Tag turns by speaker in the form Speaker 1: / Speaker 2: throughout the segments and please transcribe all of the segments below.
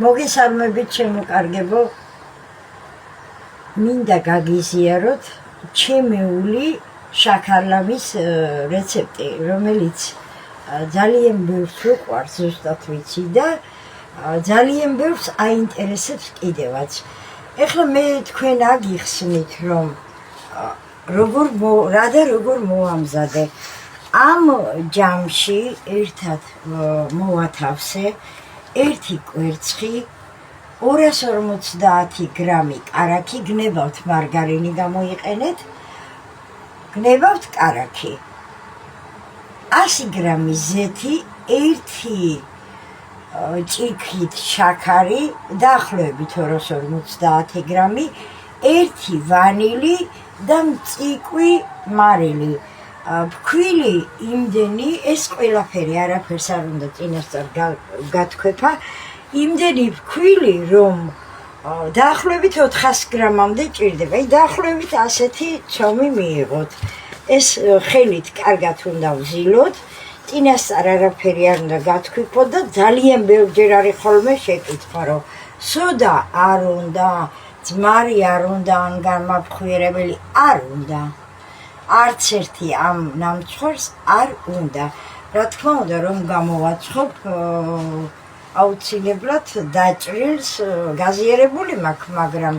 Speaker 1: მოგესალმებით ჩემო კარგებო, მინდა გაგიზიაროთ ჩემეული შაქარლამის რეცეპტი, რომელიც ძალიან ბევრს უყვარს, ზუსტად ვიცი და ძალიან ბევრს აინტერესებს კიდევაც. ეხლა მე თქვენ აგიხსნით, რომ როგორ მოვამზადე. ამ ჯამში ერთად მოვათავსე 1 კვერცხი, 250 გრამი კარაქი, გნებავთ მარგარინი გამოიყენეთ, გნებავთ კარაქი, 100 გრამი ზეთი, 1 ჭიქით შაქარი, დაახლოებით 250 გრამი, 1 ვანილი და მწიკვი მარილი. ფქვილი იმდენი, ეს ყველაფერი არაფერს არ უნდა წინასწარ გათქვეფა, იმდენი ფქვილი, რომ დაახლოებით 400 გრამამდე ჭირდება, დაახლოებით ასეთი ცომი მიიღოთ. ეს ხელით კარგად უნდა ვზილოთ, წინასწარ არაფერი არ უნდა გათქვიფოთ და ძალიან ბევრჯერ არის ხოლმე შეკითხვა, რომ სოდა არ უნდა, ძმარი არ უნდა, ან გამაფხვიერებელი არ უნდა. არც ერთი ამ ნამცხვარს არ უნდა. რა თქმა უნდა, რომ გამოვაცხობ, აუცილებლად დაჭრილს გაზიარებული მაქვს, მაგრამ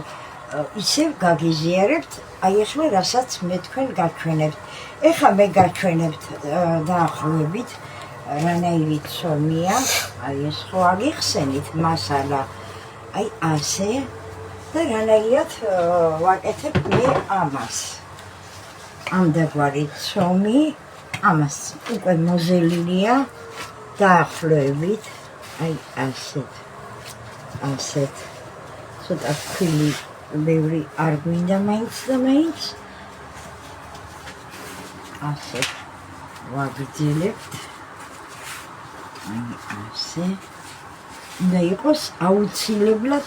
Speaker 1: ისევ გაგიზიარებთ, აი ახლა რასაც მე თქვენ გაჩვენებთ. ეხლა მე გაჩვენებთ დაახლოებით რანაირი ცომია, აი ეს ხო აგიხსენით მასალა, აი ასე და რანაირად ვაკეთებ მე ამას. ამდაგვარი ცომი, ამას უკვე მოზელილია დაახლოებით, აი ასეთ, ცოტა ფქვილი ბევრი არ გვინდა მაინც და მაინც, ასეთ ვაგრძელებთ, აი ასე, უნდა იყოს აუცილებლად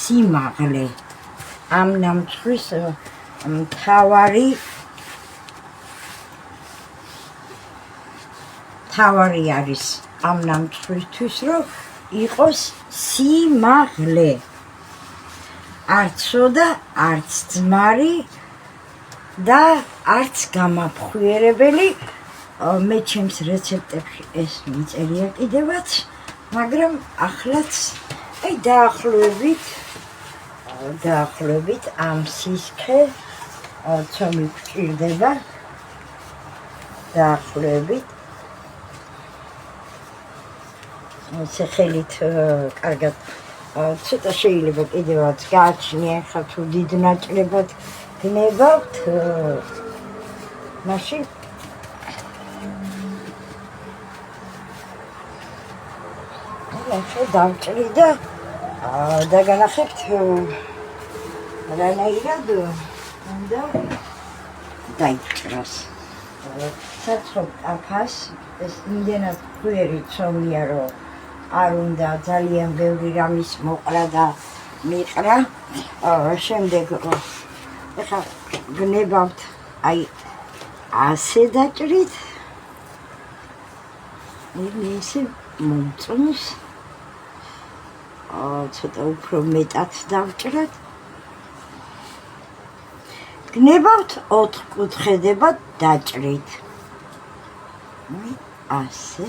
Speaker 1: სიმაღლე. ამ ნამცხვრის თავარი არის ამ ნამცხვრისთვის, რომ იყოს სიმაღლე. არც სოდა, არც ძმარი და არც გამაფხვიერებელი. მე ჩემს რეცეპტებში ეს მიწერია კიდევაც, მაგრამ ახლაც აი დაახლოებით ამ სისქე ცომი გვჭირდება, დაახლოებით ხელით კარგად ცოტა შეიძლება კიდევაც გააჩნია, ხა თუ დიდ ნაჭრებად გნებავთ, მაშინ დავჭრი და დაგანახებთ რანაირად უნდა დაიჭრას. საწყობ კაფას, ეს იმდენად ფქვიერი ცომია, რომ არ უნდა ძალიან ბევრი რამის მოყრა და მიყრა. შემდეგ ეხლა გნებავთ, აი ასე დაჭრით, ისე მომწონს, ცოტა უფრო მეტად დავჭრათ. გნებავთ 4 კუთხედებად დაჭრით. ასე.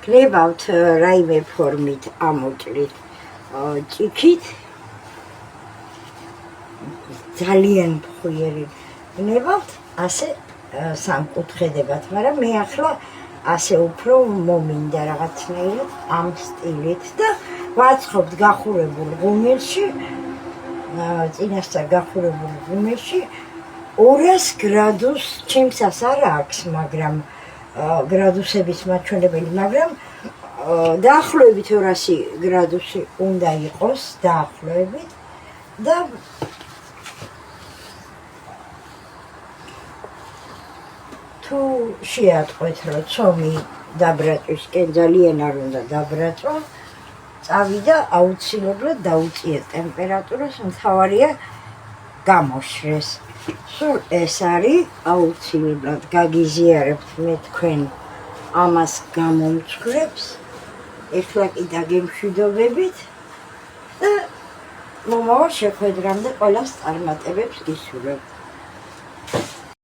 Speaker 1: გნებავთ რაიმე ფორმით ამოჭრით ჭიქით, ძალიან ფხვიერი გნებავთ, ასე სამკუთხედებად, მაგრამ მე ახლა ასე უფრო მომინდა რაღაცნაირად ამ სტილით და ვაწყობთ გახურებულ ღუმელში, წინასწარ გახურებულ ღუმელში 200 გრადუსს, ჩემსას არ აქვს, მაგრამ გრადუსების მაჩვენებელი, მაგრამ დაახლოებით 200 გრადუსი უნდა იყოს, დაახლოებით და თუ შეატყვეთ, რომ ცომი დაბრაწვისკენ ძალიან არ უნდა დაბრაწვა, წავიდა აუცილებლად დაუწიეთ ტემპერატურას, მთავარია გამოშრეს. სულ ეს არის აუცილებლად გაგიზიარებთ მე თქვენ ამას გამომცხრებს. ეხლა კი დაგემშვიდობებით და მომავალ შეხვედრამდე ყველას წარმატებებს გისურვებთ.